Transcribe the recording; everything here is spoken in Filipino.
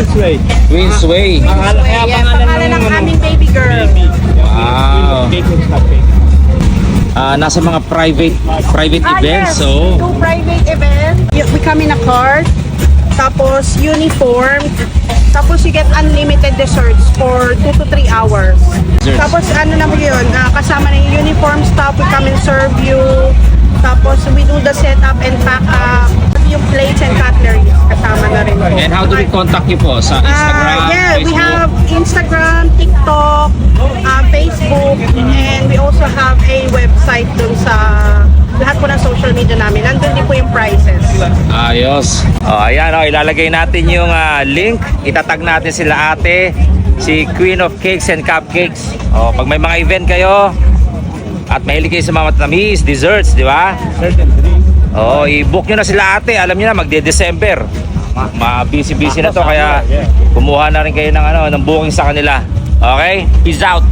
Queensway. Queensway. Yes, pangalan ng aming baby girl. Wow. Cake and cupcake. Nasa mga private events, Yes, so two private events. We come in a cart, tapos uniform, tapos you get unlimited desserts for 2 to 3 hours. Desserts. Tapos ano naman yun, kasama na yung uniform stuff, we come and serve you. Tapos we do the setup and pack up. Yung plates and cutlery, kasama na rin po. and how do we contact you po? Sa Instagram, Yeah, we Facebook? have Instagram, TikTok, Facebook, and we also have a website dun sa lahat po ng social media namin. Nandun din po yung prices. Ayos. Ayan, ilalagay natin yung link. Itatag natin sila ate, si Queen of Cakes and Cupcakes. Pag may mga event kayo at mahilig kayo sa mga matamis, desserts, di ba? Certain drinks. I-book nyo na sila ate. Alam nyo na, magde-December. Ma-busy-busy na to, kaya kumuha na rin kayo ng booking sa kanila. Okay? Peace out!